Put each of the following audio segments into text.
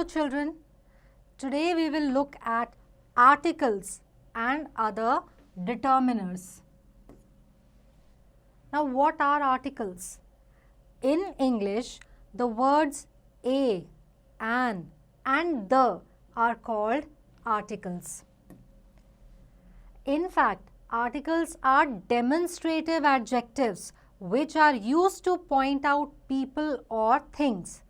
children, today we will look at articles and other determiners. Now what are articles? In English, the words a, an and the are called articles. In fact, articles are demonstrative adjectives which are used to point out people or things.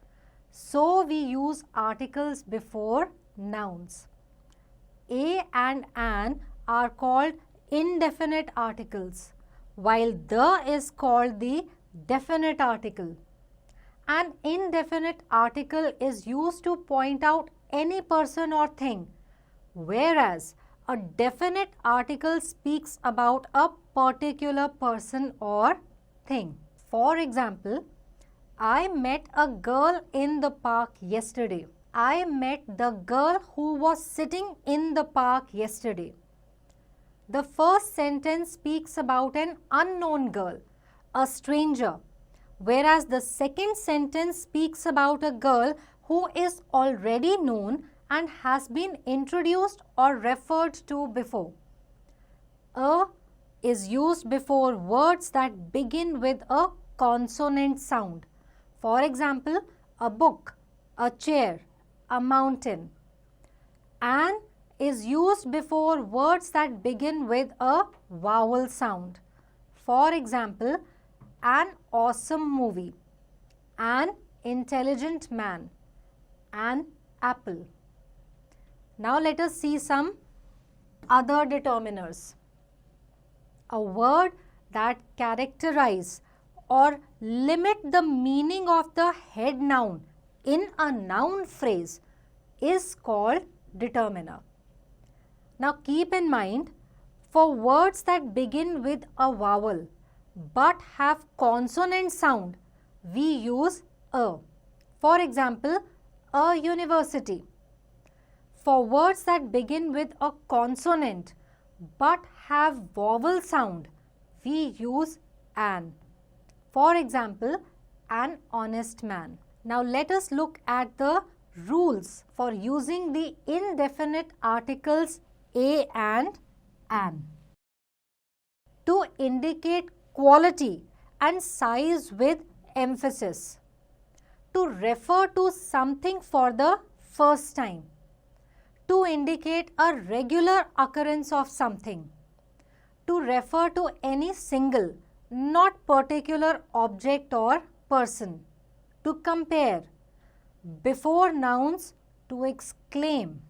So we use articles before nouns. A and an are called indefinite articles, while the is called the definite article. An indefinite article is used to point out any person or thing, whereas a definite article speaks about a particular person or thing. For example, I met a girl in the park yesterday. I met the girl who was sitting in the park yesterday. The first sentence speaks about an unknown girl, a stranger, whereas the second sentence speaks about a girl who is already known and has been introduced or referred to before. A is used before words that begin with a consonant sound. For example, a book, a chair, a mountain. An is used before words that begin with a vowel sound. For example, an awesome movie, an intelligent man, an apple. Now let us see some other determiners. A word that characterize or limit the meaning of the head noun in a noun phrase is called determiner. Now keep in mind, for words that begin with a vowel but have consonant sound, we use a. For example, a university. For words that begin with a consonant but have vowel sound, we use an. For example, an honest man. Now let us look at the rules for using the indefinite articles a and an. To indicate quality and size with emphasis. To refer to something for the first time. To indicate a regular occurrence of something. To refer to any single, not particular object or person. To compare. Before nouns, to exclaim.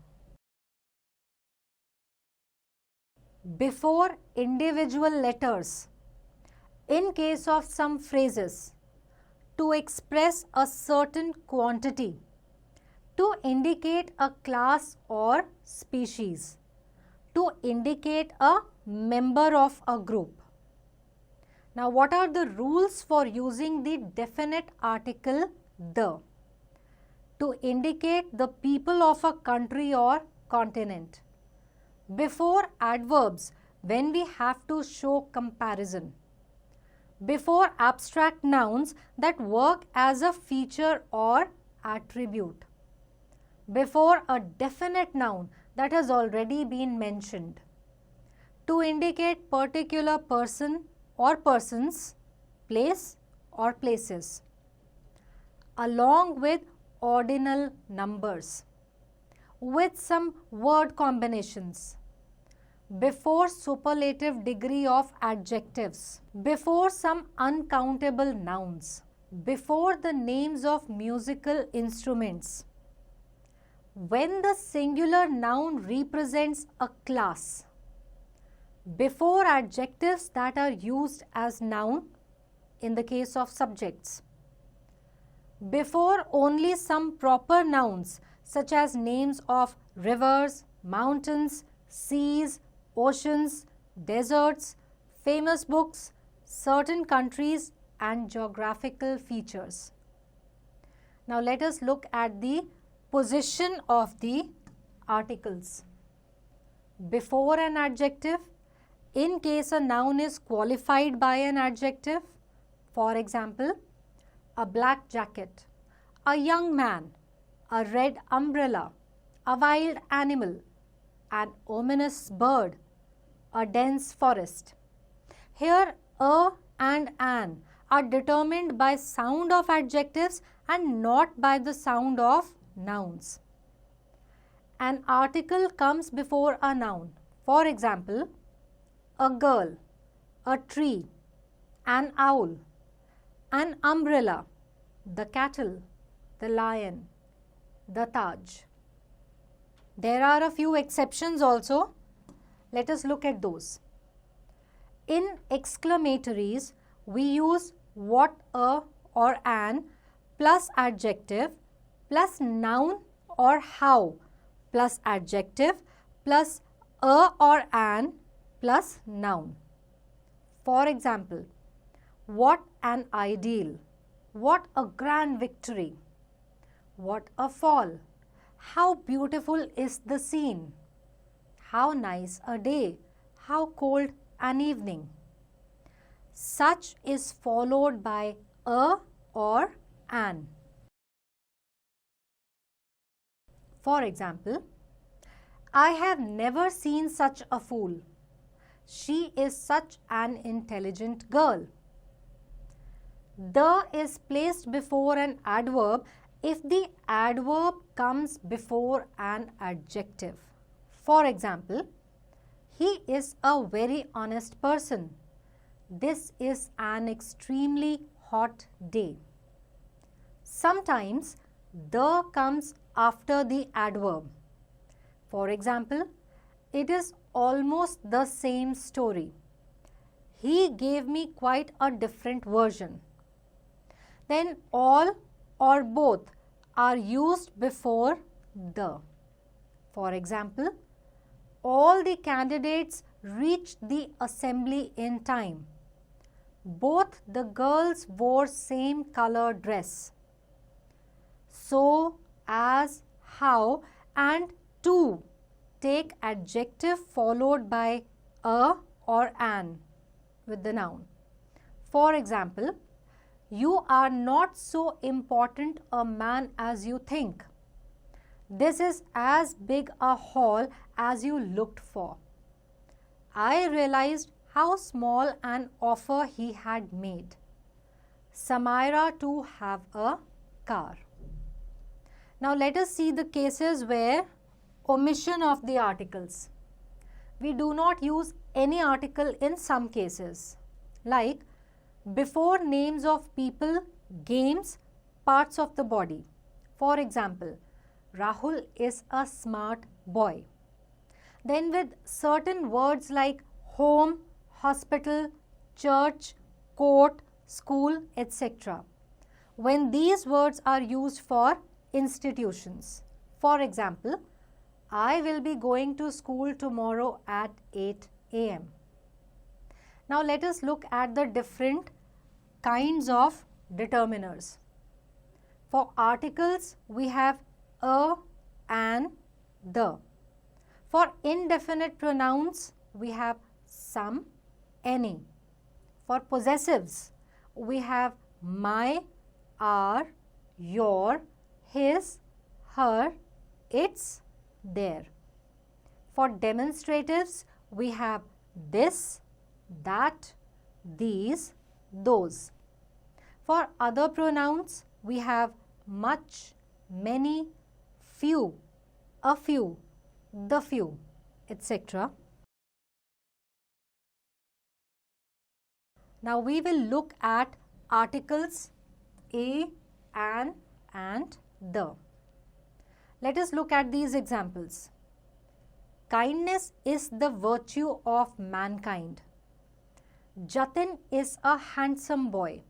Before individual letters. In case of some phrases. To express a certain quantity. To indicate a class or species. To indicate a member of a group. Now what are the rules for using the definite article the? To indicate the people of a country or continent. Before adverbs when we have to show comparison. Before abstract nouns that work as a feature or attribute. Before a definite noun that has already been mentioned. To indicate particular person or persons, place or places. Along with ordinal numbers. With some word combinations. Before superlative degree of adjectives. Before some uncountable nouns. Before the names of musical instruments. When the singular noun represents a class. Before adjectives that are used as noun in the case of subjects. Before only some proper nouns such as names of rivers, mountains, seas, oceans, deserts, famous books, certain countries and geographical features. Now let us look at the position of the articles. Before an adjective, in case a noun is qualified by an adjective, for example, a black jacket, a young man, a red umbrella, a wild animal, an ominous bird, a dense forest. Here, a and an are determined by sound of adjectives and not by the sound of nouns. An article comes before a noun. For example, a girl, a tree, an owl, an umbrella, the cattle, the lion, the Taj. There are a few exceptions also. Let us look at those. In exclamatories, we use what, a or an plus adjective plus noun or how plus adjective plus a or an plus noun. For example, what an ideal, what a grand victory, what a fall, how beautiful is the scene, how nice a day, how cold an evening. Such is followed by a or an. For example, I have never seen such a fool. She is such an intelligent girl. The is placed before an adverb if the adverb comes before an adjective. For example, he is a very honest person. This is an extremely hot day. Sometimes the comes after the adverb. For example, it is almost the same story. He gave me quite a different version. Then all or both are used before the. For example, all the candidates reached the assembly in time. Both the girls wore same color dress. So, as, how and to take adjective followed by a or an with the noun. For example, you are not so important a man as you think. This is as big a haul as you looked for. I realized how small an offer he had made. Samira to have a car. Now let us see the cases where omission of the articles. We do not use any article in some cases, like before names of people, games, parts of the body. For example, Rahul is a smart boy. Then with certain words like home, hospital, church, court, school, etc. When these words are used for institutions. For example, I will be going to school tomorrow at 8 a.m. Now let us look at the different kinds of determiners. For articles, we have a, an, the. For indefinite pronouns, we have some, any. For possessives, we have my, our, your, his, her, its, their. For demonstratives, we have this, that, these, those. For other pronouns, we have much, many, few, a few, the few, etc. Now we will look at articles a, an, and the. Let us look at these examples. Kindness is the virtue of mankind. Jatin is a handsome boy.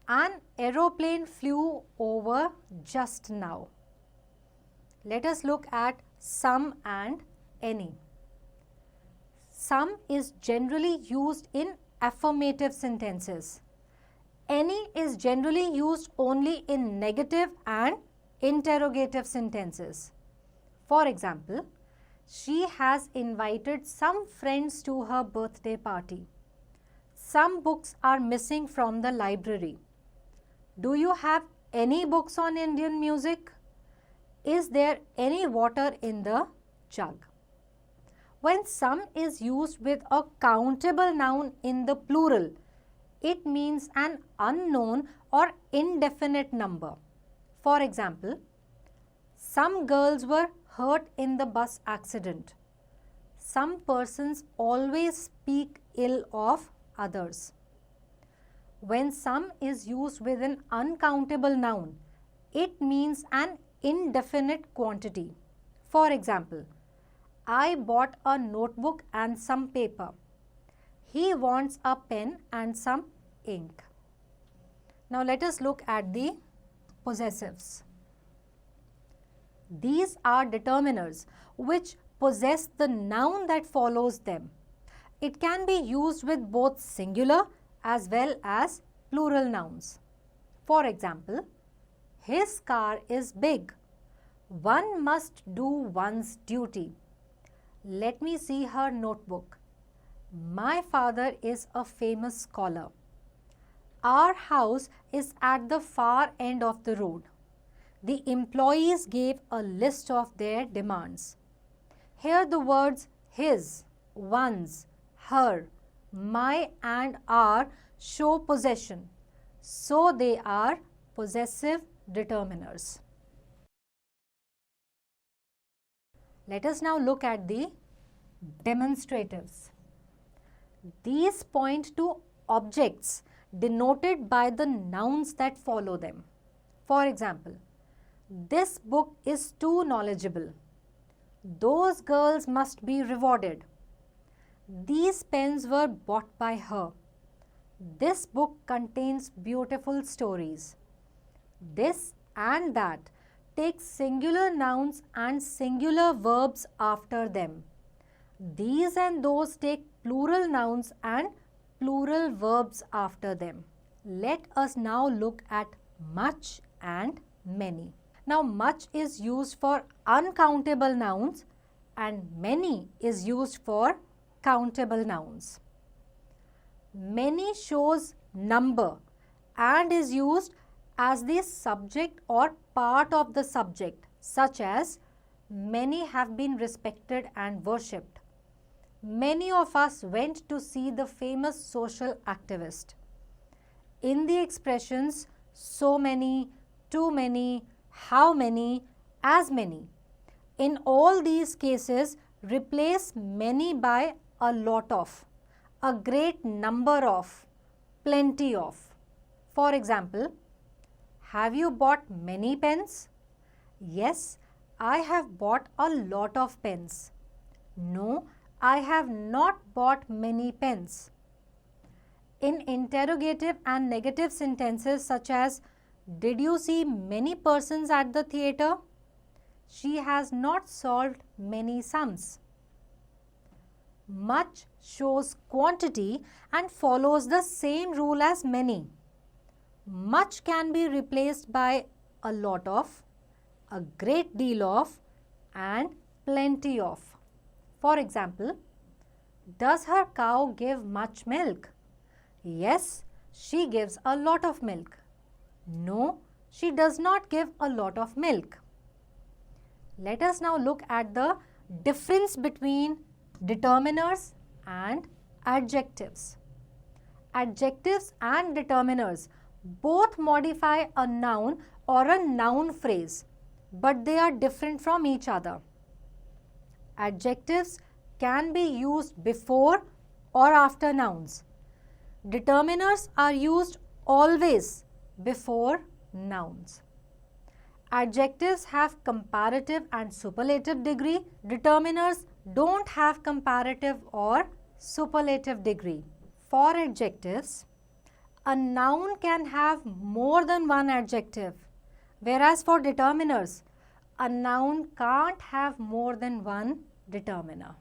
An aeroplane flew over just now. Let us look at some and any. Some is generally used in affirmative sentences. Any is generally used only in negative and interrogative sentences. For example, she has invited some friends to her birthday party. Some books are missing from the library. Do you have any books on Indian music? Is there any water in the jug? When some is used with a countable noun in the plural, it means an unknown or indefinite number. For example, some girls were hurt in the bus accident. Some persons always speak ill of others. When some is used with an uncountable noun, it means an indefinite quantity. For example, I bought a notebook and some paper. He wants a pen and some ink. Now let us look at the possessives. These are determiners which possess the noun that follows them. It can be used with both singular as well as plural nouns. For example, his car is big. One must do one's duty. Let me see her notebook. My father is a famous scholar. Our house is at the far end of the road. The employees gave a list of their demands. Here the words his, one's, her, my and our show possession. So they are possessive determiners. Let us now look at the demonstratives. These point to objects denoted by the nouns that follow them. For example, this book is too knowledgeable. Those girls must be rewarded. These pens were bought by her. This book contains beautiful stories. This and that take singular nouns and singular verbs after them. These and those take plural nouns and plural verbs after them. Let us now look at much and many. Now much is used for uncountable nouns and many is used for countable nouns. Many shows number and is used as the subject or part of the subject, such as many have been respected and worshipped. Many of us went to see the famous social activist. In the expressions so many, too many, how many, as many, in all these cases replace many by a lot of, a great number of, plenty of. For example, have you bought many pens? Yes, I have bought a lot of pens. No, I have not bought many pens. In interrogative and negative sentences such as, did you see many persons at the theatre? She has not solved many sums. Much shows quantity and follows the same rule as many. Much can be replaced by a lot of, a great deal of, and plenty of. For example, does her cow give much milk? Yes, she gives a lot of milk. No, she does not give a lot of milk. Let us now look at the difference between determiners and adjectives. Adjectives and determiners both modify a noun or a noun phrase, but they are different from each other. Adjectives can be used before or after nouns. Determiners are used always before nouns. Adjectives have comparative and superlative degree. Determiners don't have comparative or superlative degree. For adjectives, a noun can have more than one adjective, whereas for determiners, a noun can't have more than one determiner.